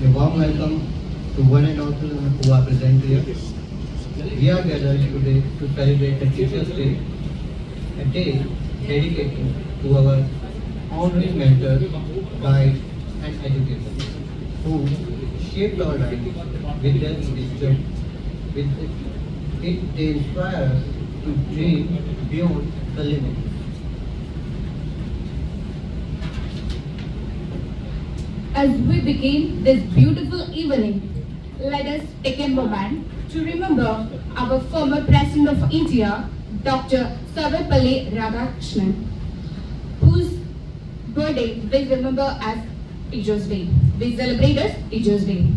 A warm welcome to one and all who are present here. We are gathered today to celebrate the Teachers' Day, a day dedicated to our honoring mentors, guides, and educators who shaped our lives with their wisdom. With it, they inspire us to dream beyond the limits. As we begin this beautiful evening, let us take a moment to remember our former President of India, Dr. Sarvepalli Radhakrishnan, whose birthday we remember as Teachers' Day. We celebrate as Teachers' Day.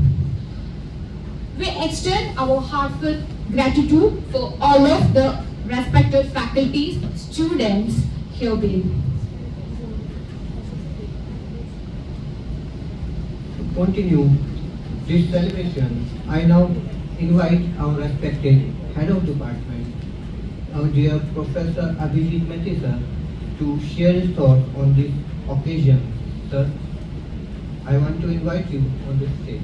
We extend our heartfelt gratitude for all of the respected faculties, students here below. To continue this celebration, I now invite our respected Head of Department, our dear Professor Abhijit Mehta sir, to share his thoughts on this occasion. Sir, I want to invite you on the stage.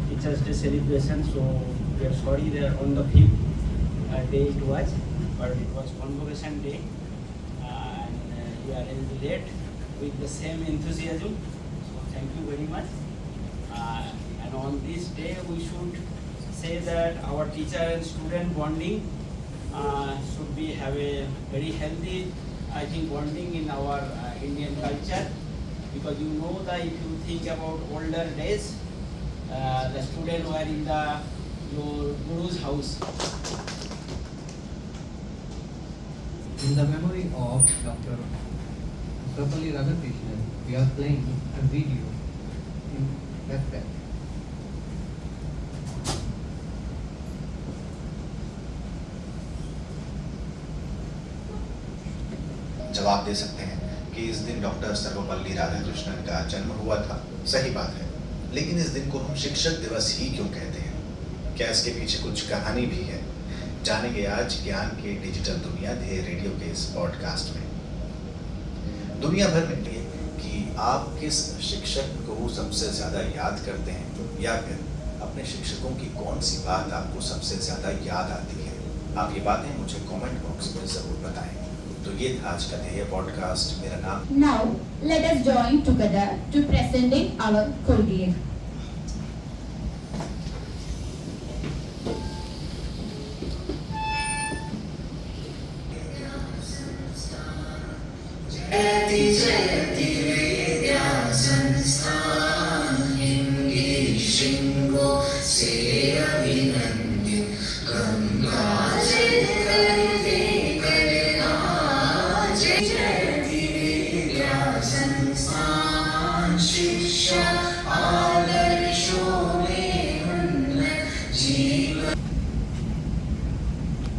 Teachers' Day celebration, so we are sorry that on the 5th day it was, but it was Convocation Day, and we are a little late with the same enthusiasm. So thank you very much. And on this day, we should say that our teacher and student bonding should be have a very healthy, I think, bonding in our Indian culture, because you know that if you think about older days, the students were in your guru's house. In the memory of Dr. Sarvepalli Radhakrishnan, we are playing a video in respect. जवाब दे सकते हैं कि इस दिन doctor Sarvepalli Radhakrishnan का जन्म हुआ था, सही बात है, लेकिन इस दिन को हम शिक्षक दिवस ही क्यों कहते हैं? क्या इसके पीछे कुछ कहानी भी है? जानेंगे आज ज्ञान के डिजिटल दुनिया ध्येय रेडियो के इस पॉडकास्ट में। दुनिया भर में कि आप किस शिक्षक को सबसे ज्यादा याद करते हैं, या फिर अपने शिक्षकों की कौन सी बात आपको सबसे ज्यादा याद आती है? आप ये बातें मुझे कमेंट बॉक्स में जरूर बताएं। तो ये था आज का ध्येय पॉडकास्ट। मेरा नाम। Now, let us join together to presenting our colleague.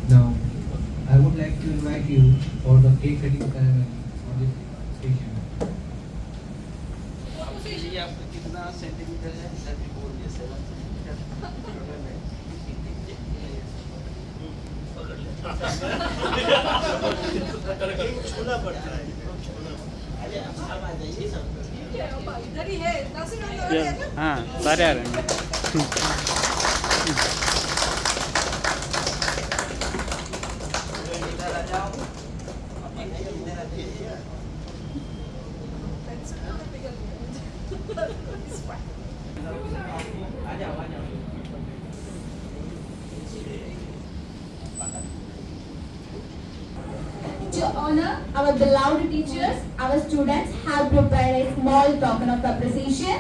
Now, I would like to invite you for the cake cutting ceremony on this station. ये आपका कितना सेंटीमीटर है? सर भी बोल दिया 7 सेंटीमीटर। छूना पड़ता है। अरे आप सब आ जाइए सब। इधर ही है, नासिर वाले है ना? हाँ, सारे आ रहे हैं। इधर आ जाओ। इधर आ जाइए। आ जाओ, आ जाओ। To honor our beloved teachers, our students have prepared a small token of appreciation.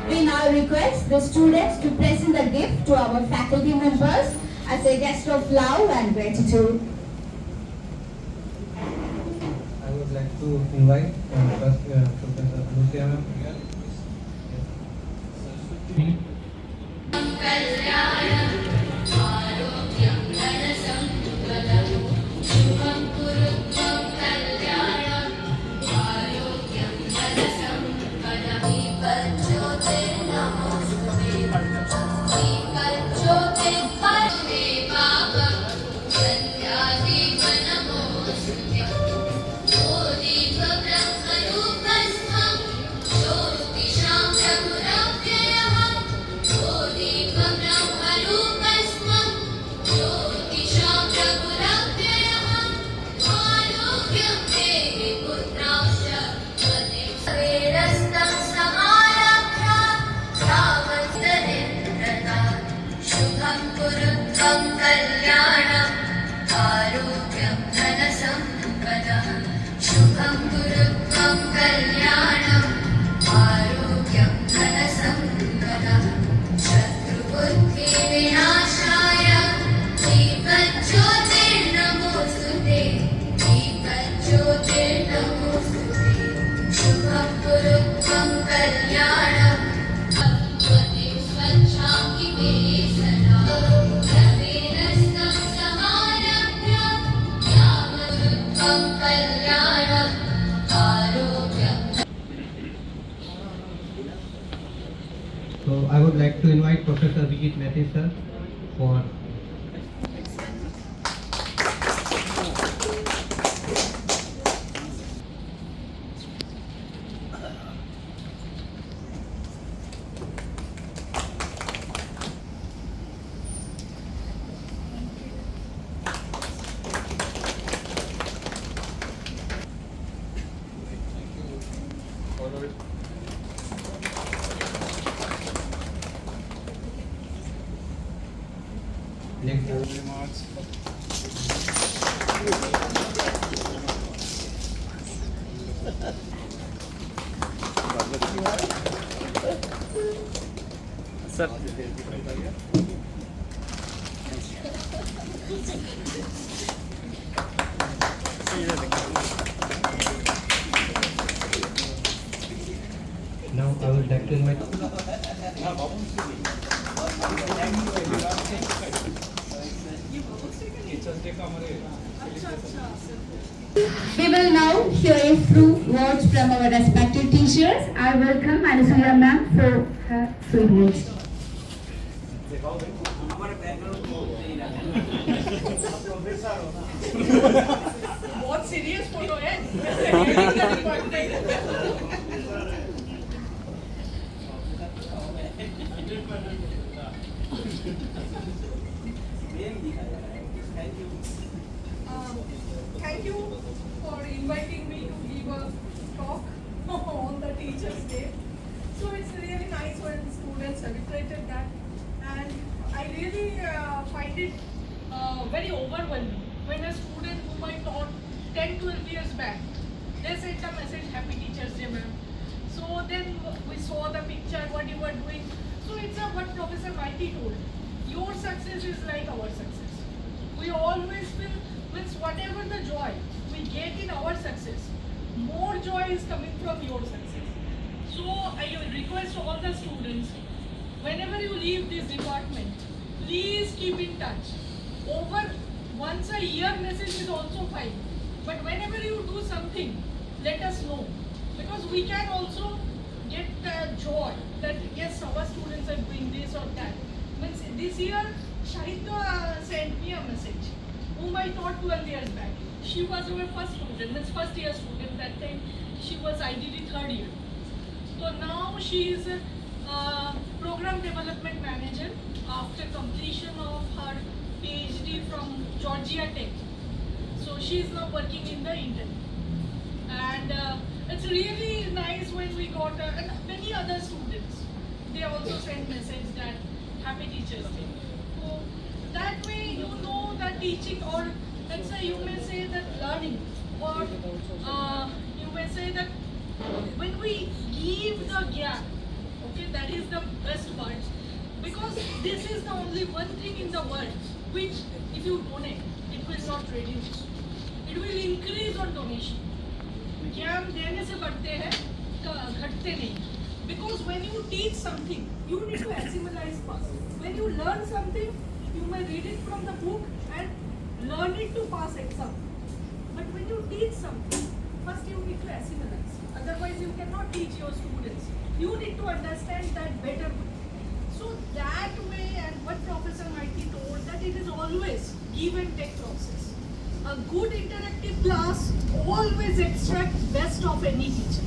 We now request the students to present the gift to our faculty members as a gesture of love and gratitude. I would like to invite first Professor Anushya ma'am here. Baba, कल्याणम् आरोग्यम्. So I would like to invite Professor Vijit Mehta sir for next. Now I would like to invite We will now hear a few words from our respected teachers. I welcome Anasuya ma'am for her sweet words. बहुत serious photo है Thank you for inviting me to give a talk on the Teachers' Day. So it's really nice when students celebrated that, and I really find it very overwhelming when a student whom I taught 10-12 years back, they sent a message, Happy Teachers' Day, ma'am. So then we saw the picture, what you were doing. So it's what Professor Mighty told. Your success is like our success. We always feel, means whatever the joy we get in our success, more joy is coming from your success. So I request all the students, whenever you leave this department, please keep in touch. Over once a year message is also fine. But whenever you do something, let us know. Because we can also get joy that yes, our students are doing this or that. Means this year, Shahida sent me a message, whom I taught 12 years back. She was our first student, means first year student. That time she was IDD third year. So now she is a program development manager after completion of her PhD from Georgia Tech. So she is now working in the intern. And it's really nice when we got and many other students. They also send message that Happy Teachers Day. So that way you know that teaching, or let's say you may say that learning, or you may say that when we give the gap, okay, that is the best part. Because this is the only one thing in the world which if you donate, it will not reduce. It will increase on donation. ज्ञान देने से बढ़ते हैं, घटते नहीं. Because when you teach something, you need to assimilate fast. When you learn something, you may read it from the book and learn it to pass exam. But when you teach something, first you need to assimilate. Otherwise, you cannot teach your students. You need to understand that better. So that way, and what Professor Mighty told, that it is always give and take process. A good interactive class always extracts best of any teacher,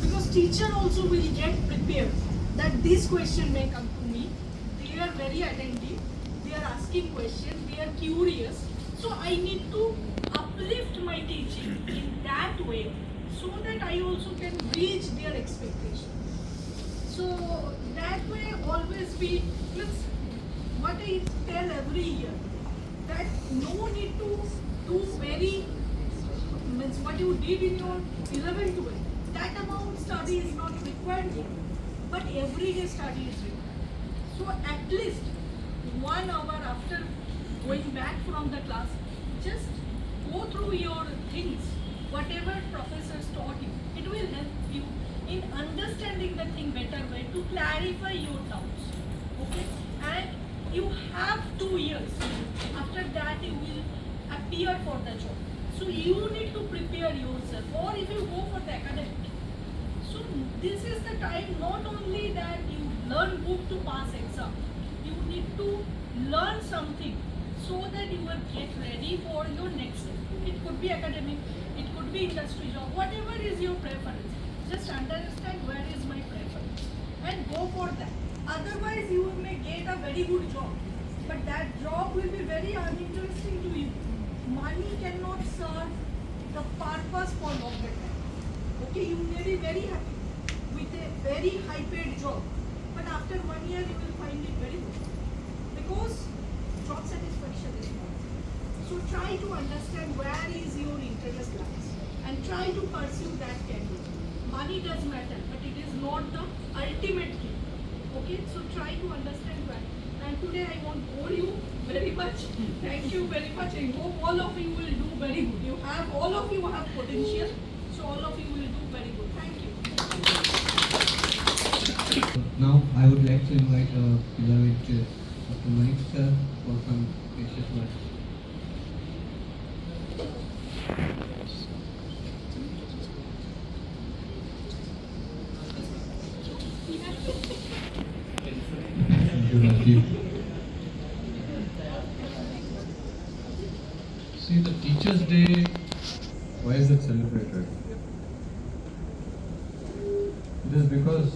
because teacher also will get prepared that this question may come to me. They are very attentive, they are asking questions, they are curious. So I need to uplift my teaching in that way so that I also can reach their expectation. So that way always be, what I tell every year, that no need to do very, means what you did in your 11th 12th, that amount study is not required here, but everyday study is required. So at least 1 hour after going back from the class, just go through your things, whatever professors taught you. It will help you in understanding the thing better way, to clarify your doubts. Okay, and you have 2 years. After that you will appear for the job. So So you need to prepare yourself, or if you go for the academic. So this is the time not only that you learn book to pass exam, you need to learn something so that you will get ready for your next step. It could be academic, it could be industry job, whatever is your preference. Just understand where is my preference and go for that. Otherwise you may get a very good job, but that job will be very uninteresting to you. Money cannot serve the purpose for longer time. Okay, you may be very happy with a very high paid job, but after 1 year you will find it very good because job satisfaction is not. So try to understand where is your interest lies and try to pursue that career. Money does matter, but it is not the ultimate thing. Okay, so try to understand why. And today I won't bore you very much. Thank you very much. I hope all of you will do very good. All of you have potential, so all of you will do very good. Thank you. Now I would like to invite our beloved Dr. Manik sir for some precious words. Thank you, Rajiv. See, the Teachers' Day, why is it celebrated? It is because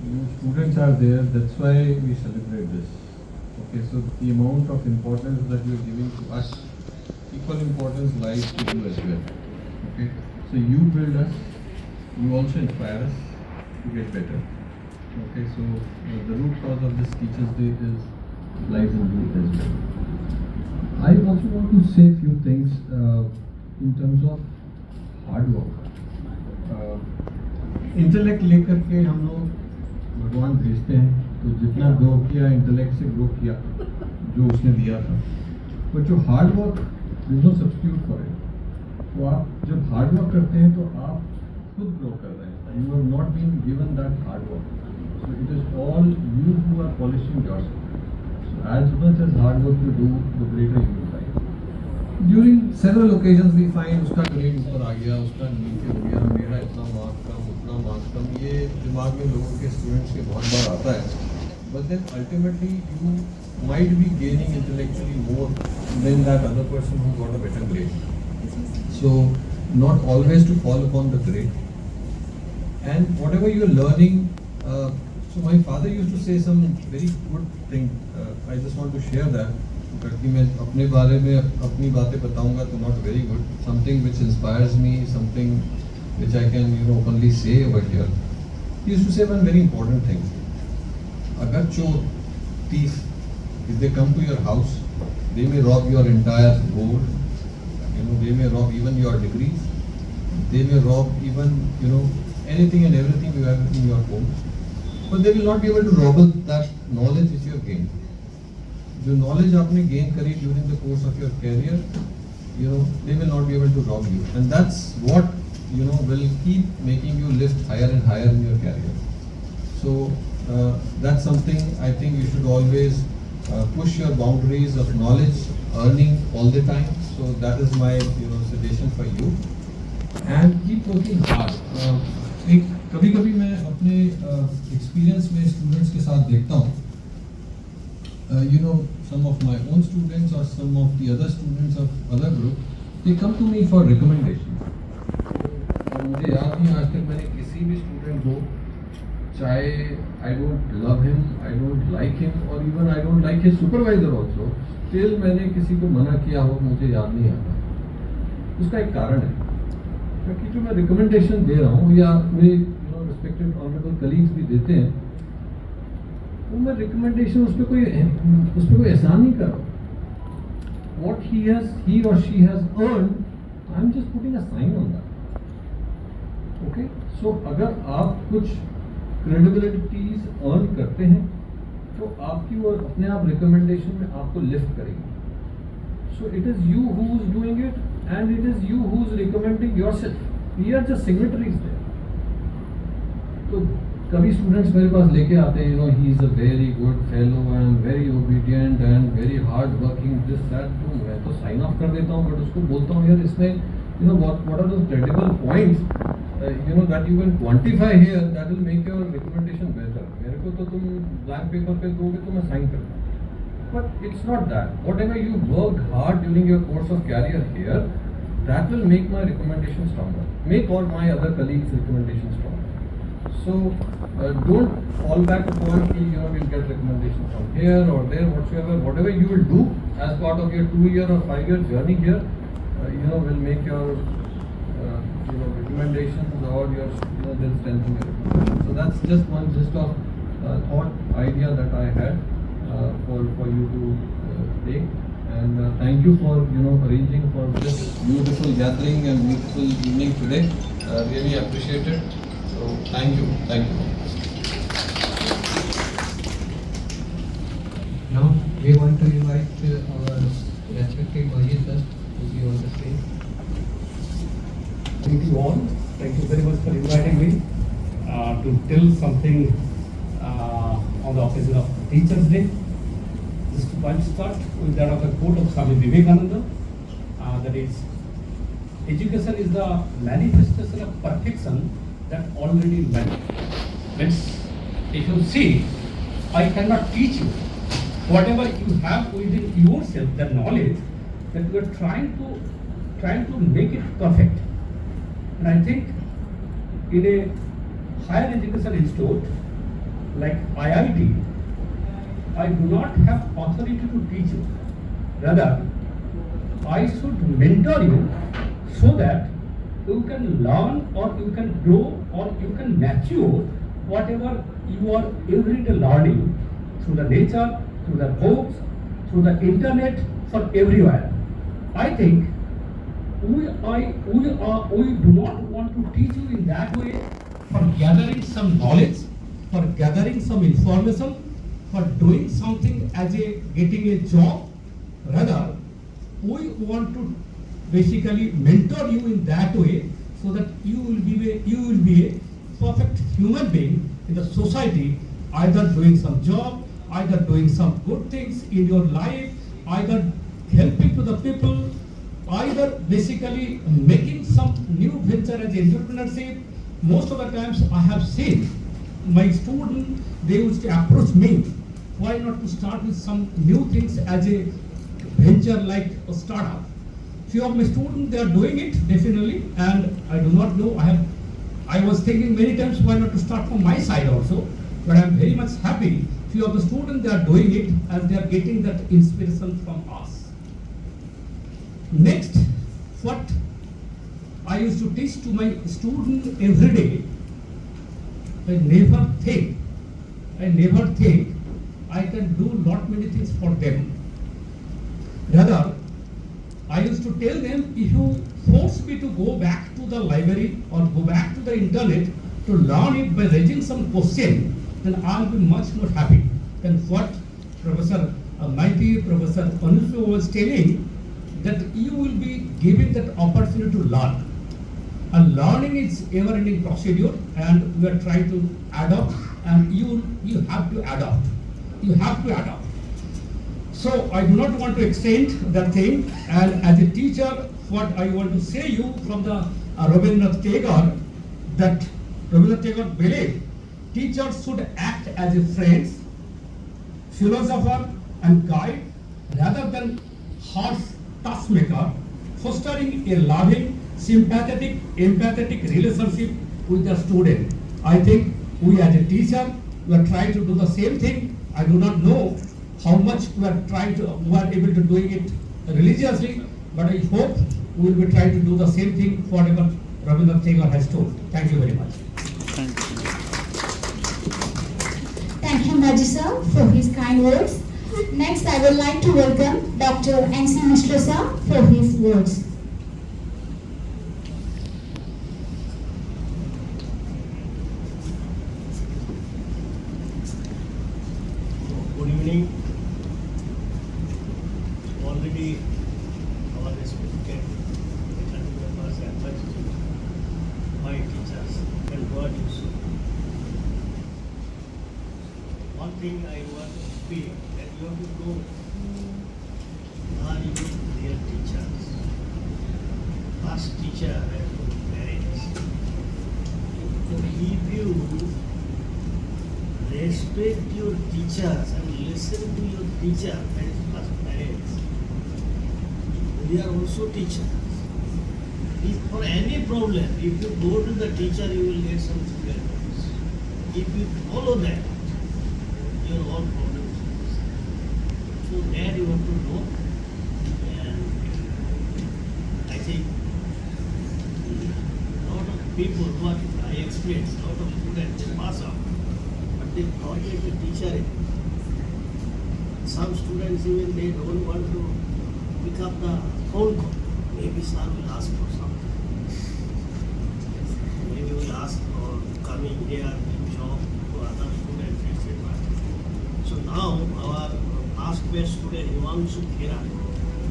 you students are there, that's why we celebrate this. Okay, so the amount of importance that you are giving to us, equal importance lies to you as well. Okay, so you build us, you also inspire us to get better. Okay, so the root cause of this Teachers' Day is lies in you as well. I also want to say a few things in terms of hard work. Intellect लेकर के हम लोग भगवान भेजते हैं, तो जितना grow किया इंटेलेक्ट से ग्रो किया जो उसने दिया था, पर जो hard work no substitute for it. तो आप जब हार्ड वर्क करते हैं तो आप खुद ग्रो कर रहे हैं, you have not been given that hard work, so it is all you who are polishing yourself. So as much as hard work you do, the greater you will find. During several occasions we find उसका grade ऊपर आ गया, उसका नीचे हो गया, मेरा इतना मार्क्स कम, उतना मार्क्स कम, ये दिमाग में लोगों के स्टूडेंट्स के बहुत बार आता है। But then ultimately you might be gaining intellectually more than that other person who got a better grade. So not always to follow upon the grade and whatever you are learning. So my father used to say some very good thing, I just want to share that. कि मैं अपने बारे में अपनी बातें बताऊंगा तो not very good, something which inspires me, something which I can openly say over here. He used to say one very important thing. अगर चोर, thief, if they come to your house, they may rob your entire gold, they may rob even your degrees, they may rob even anything and everything you have in your home, but they will not be able to rob that knowledge which you have gained. जो knowledge आपने gain करी during the course of your career, they will not be able to rob you, and that's what will keep making you lift higher and higher in your career. So that's something I think you should always push your boundaries of knowledge, earning all the time. So that is my suggestion for you, and keep working hard. एक कभी मैं अपने experience में students के साथ देखता हूँ, some of my own students or some of the other students of other group, they come to me for recommendation. और मुझे याद नहीं आज तक मैंने किसी भी स्टूडेंट को, चाहे I don't love him, I don't like him, or even I don't like his supervisor also, still मैंने किसी को मना किया हो मुझे याद नहीं आता। उसका एक कारण है, क्योंकि जो मैं रिकमेंडेशन दे रहा हूँ या मेरे रिस्पेक्टेड ऑनरेबल कलीग्स भी देते हैं, वो मैं रिकमेंडेशन उस पर कोई एहसान नहीं कर रहा। वॉट ही और she has earn, I am just putting a sign on that. Okay, so अगर आप कुछ क्रेडिबिलिटीज अर्न करते हैं तो आपकी वो अपने आप रिकमेंडेशन में आपको लिफ्ट करेगी। So it is you who is doing it and it is you who is recommending yourself. We are just signatories there. तो कभी स्टूडेंट्स मेरे पास लेके आते हैं, he is a very good fellow and very obedient and very hard working, this that. तो मैं तो साइन ऑफ कर देता हूँ, बट उसको बोलता हूँ यार इसमें you know, what are those credible points, you know, that you can quantify here, that will make your recommendation better. मेरे को तो तुम blank paper पे दोगे तो मैं sign कर दूँगा. But it's not that. Whatever you worked hard during your course of career here, that will make my recommendation stronger. Make all my other colleagues' recommendations stronger. So don't fall back upon, you know, we'll get recommendations from here or there, whatsoever. Whatever you will do as part of your 2-year or 5-year journey here, you know, will make your you know, recommendations or your, you know, they'll strengthen your recommendation. So that's just one gist of thought idea that I had for you to take. And thank you for, you know, arranging for this beautiful gathering and beautiful evening today. Really appreciate it. So thank you. Thank you. Now we want to invite our respected Bhaji to be on the stage. Thank you all. Thank you very much for inviting me to tell something on the occasion of Teachers' Day. Just one start with that of a quote of Swami Vivekananda, that is, education is the manifestation of perfection that already met. Means, if you see, I cannot teach you whatever you have within yourself, the knowledge that you are trying to make it perfect. And I think in a higher education institute like IIT, I do not have authority to teach you. Rather, I should mentor you so that you can learn or you can grow or you can mature whatever you are everyday learning through the nature, through the books, through the internet, for everywhere. I think we do not want to teach you in that way for gathering some knowledge, for gathering some information, for doing something as a getting a job. Rather, we want to basically mentor you in that way so that you will be a perfect human being in the society, either doing some job, either doing some good things in your life, either helping to the people, either basically making some new venture as entrepreneurship. Most of the times I have seen my students, they used to approach me, why not to start with some new things as a venture like a startup. Few of my students, they are doing it definitely, and I do not know, I was thinking many times why not to start from my side also, but I am very much happy. Few of the students, they are doing it and they are getting that inspiration from us. Next, what I used to teach to my students every day, I never think I can do lot many things for them. Rather, I used to tell them, if you force me to go back to the library or go back to the internet to learn it by raising some question, then I'll be much more happy than what Professor Maiti, Professor Anusu was telling, that you will be given that opportunity to learn. And learning is ever-ending procedure, and we are trying to adopt, and you have to adopt. You have to adopt. So I do not want to extend that thing, and as a teacher, what I want to say you from the Rabindranath Tagore, that Rabindranath Tagore believed teachers should act as a friend, philosopher and guide rather than harsh taskmaker, fostering a loving, sympathetic, empathetic relationship with the student. I think we as a teacher, we are trying to do the same thing. I do not know how much we are able to doing it religiously, but I hope we will be trying to do the same thing whatever Rabindranath Tagore has told. Thank you very much. Thank you, Maji sir, for his kind words. Next, I would like to welcome Dr. N.C. Mishra sir for his words. Good evening. Already our respected faculty members and my teachers and God is. One thing I want to speak, that you have to know, are you real teachers? ask teacher and parents. So if you respect your teachers and listen to your teacher, that is first parents. We are also teachers. If for any problem, if you go to the teacher, you will get some advice. If you follow that, your all problems will be solved. So that you have to know. And I think lot of people, what I experienced, lot of students, they pass out, but they forget the teacher. Some students even they don't want to pick up the phone call. Maybe sir will ask for something. Maybe will ask for coming here in job to other students, etc. So now our past best student Himanshu Khera,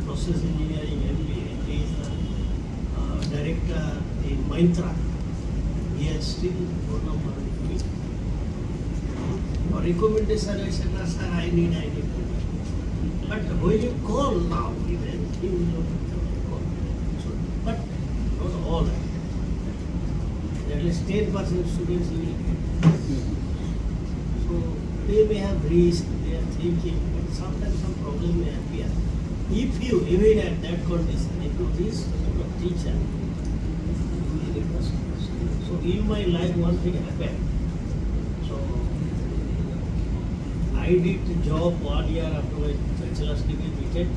process engineering MBA, he is the director in Mahindra. He has still phone number with me. For recommendation, I said, no, sir, I need. But when you call now, even he will not call. So, but not all. At least 10% students he will get. So they may have risk, they are thinking, but sometimes some problem may appear. If you, even at that condition, if you reach to a teacher, you will get the solution. So in my life, one thing happened. So I did the job 1 year after my bachelor's degree BTech.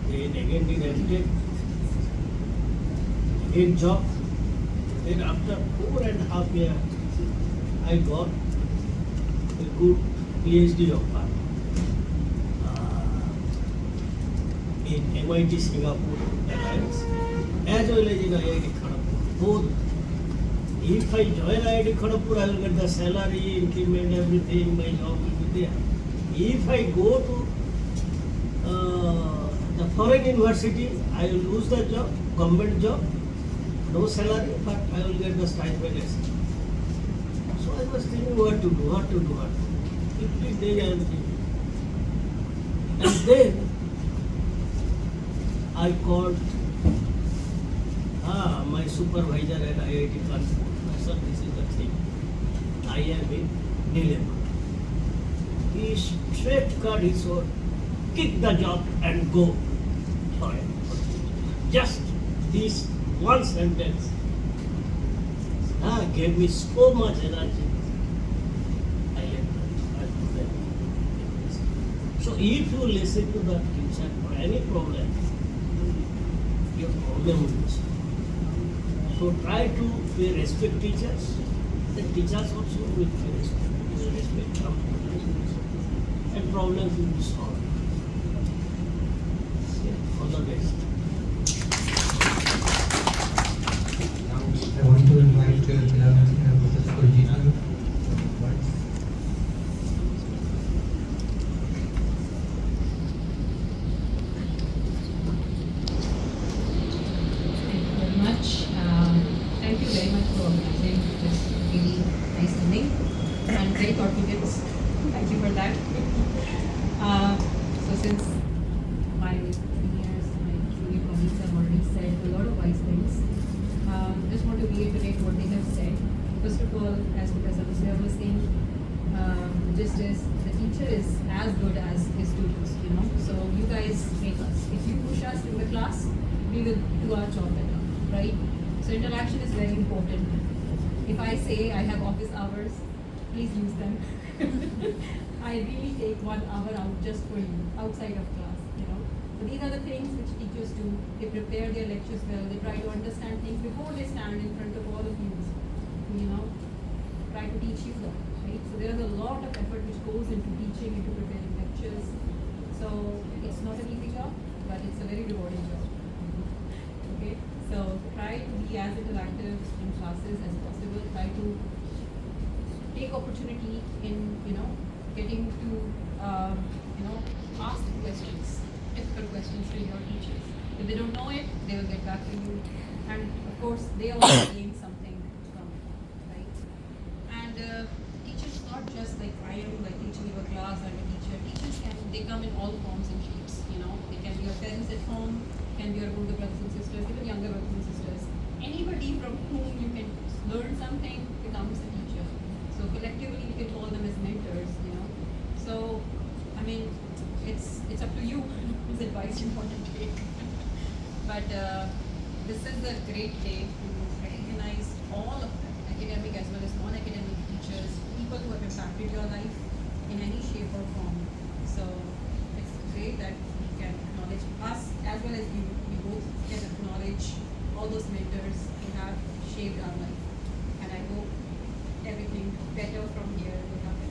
Then again did MTech. Again job. Then after 4.5 years, I got a good PhD offer in MIT Singapore Alliance as well as in IIT Kharagpur. Both. If I join IIT Kharagpur, I will get the salary, increment, everything, my job will be there. If I go to the foreign university, I will lose the job, government job, no salary, but I will get the stipend, etc. So I was thinking what to do. 50 days I am thinking. And then I called my supervisor at IIT Kanpur. I said, this is the thing. I am in dilemma. He straight cut his sword, kick the job and go for it. Just this one sentence gave me so much energy. I left that. So if you listen to the teacher for any problem, your problem will be solved. So try to respect teachers. The teachers also will respect them. And problems will be solved. All the best. Now I want to invite Professor Kojina. Thank you very much for organizing this really nice evening and very thoughtful gifts. Thank you for that. So since my seniors, my junior colleagues have already said a lot of wise things, just want to reiterate what they have said. First of all, as Professor Lucia was saying, just as the teacher is as good as his students, So you guys make us. If you push us in the class, we will do our job better, right? So interaction is very important. If I say I have office hours, please use them. I really take 1 hour out just for you, outside of class, So these are the things which teachers do. They prepare their lectures well. They try to understand things before they stand in front of all of you, Try to teach you that, right? So there is a lot of effort which goes into teaching, into preparing lectures. So it's not an easy job, but it's a very rewarding job. Okay? So try to be as interactive in classes as possible. Try to take opportunity in, getting to, ask questions, difficult questions to your teachers. If they don't know it, they will get back to you. And of course, they also gain something from it, right? And teachers not just like I am like teaching you a class or a teacher. Teachers they come in all forms and shapes. They can be your parents at home, can be your older brothers and sisters, even younger from whom you can learn something becomes a teacher. So collectively you can call them as mentors, you know. So, I mean, it's up to you whose advice you want to take. But this is a great day to recognize all of them, academic as well as non-academic teachers, people who have impacted your life in any shape or form. So it's great that we can acknowledge us as well as you. We both can acknowledge all those mentors who have shaped our life. And I hope everything better from here will happen.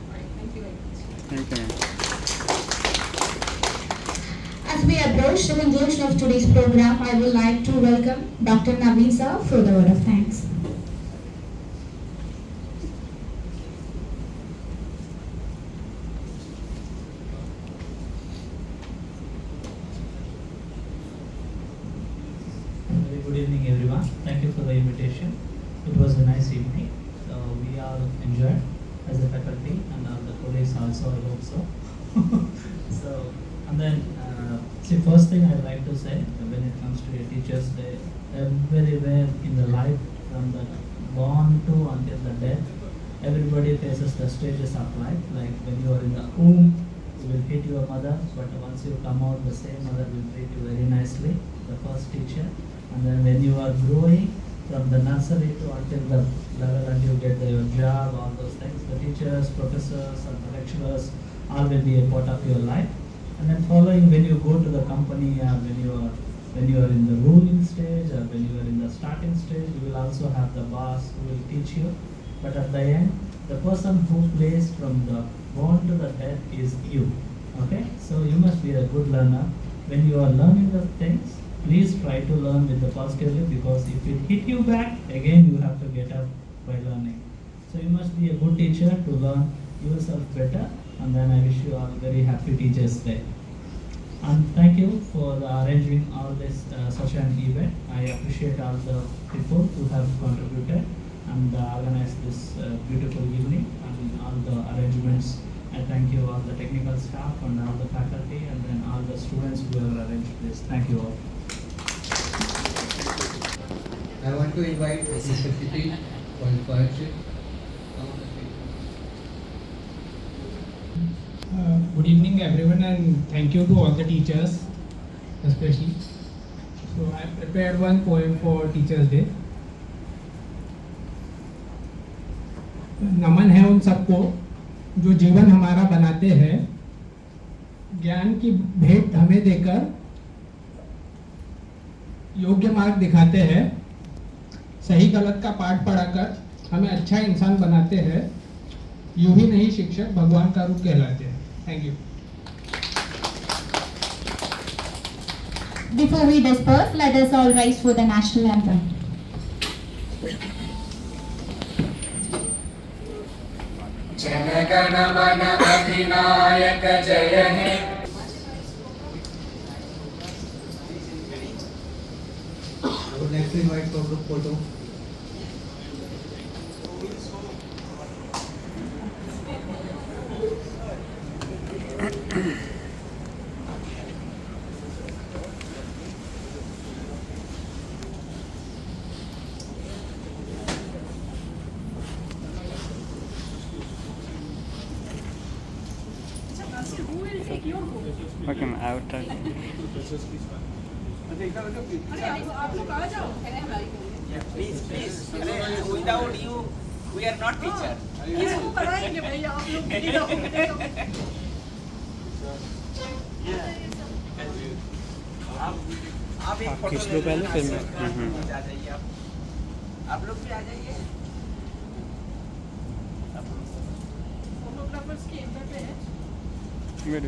All right, thank you very much. Thank you, ma'am. As we approach the conclusion of today's program, I would like to welcome Dr. Naveen sir for the word of thanks. Very good evening, everyone. Thank you for the invitation. It was a nice evening. So we all enjoyed as a faculty and all the colleagues also, I hope so. So, and then, see, first thing I'd like to say when it comes to a Teachers' Day, everywhere in the life, from the born to until the death, everybody faces the stages of life. Like when you are in the womb, you will hit your mother, but once you come out, the same mother will treat you very nicely, the first teacher. And then when you are growing from the nursery to until the level and you get your job, all those things, the teachers, professors, and the lecturers all will be a part of your life. And then following, when you go to the company or when you are in the ruling stage or when you are in the starting stage, you will also have the boss who will teach you. But at the end, the person who plays from the born to the death is you. Okay? So you must be a good learner. When you are learning the things, please try to learn with the positively, because if it hit you back, again you have to get up by learning. So you must be a good teacher to learn yourself better. And then I wish you all very happy Teachers' Day. And thank you for arranging all this such an event. I appreciate all the people who have contributed and organized this beautiful evening and all the arrangements. I thank you all the technical staff and all the faculty and then all the students who have arranged this. Thank you all. I want to invite Mr. Kiti for his poetry. Good evening everyone, and thank you to all the teachers especially. So I prepared one poem for Teachers' Day. नमन है उन सबको जो जीवन हमारा बनाते हैं, ज्ञान की भेंट हमें देकर योग्य मार्ग दिखाते हैं, सही गलत का पाठ पढ़ाकर हमें अच्छा इंसान बनाते हैं, यूं ही नहीं शिक्षक भगवान का रूप कहलाते हैं. Thank you. Before we disperse, let us all rise for the national anthem. Jana Gana मन अधिनायक जय हे. I would like to invite for group photo. Who will take your photo? Okay, ma'am, I will try. अरे आप लोग आ जाओ. Please, without you, we are not teacher. इसको कराएंगे भैया, आप लोग नहीं रहोगे. आप एक फोटो खींच लो पहले, फिर मैं. आ जाइए आप लोग भी आ जाइए. Photographers came, but Wait.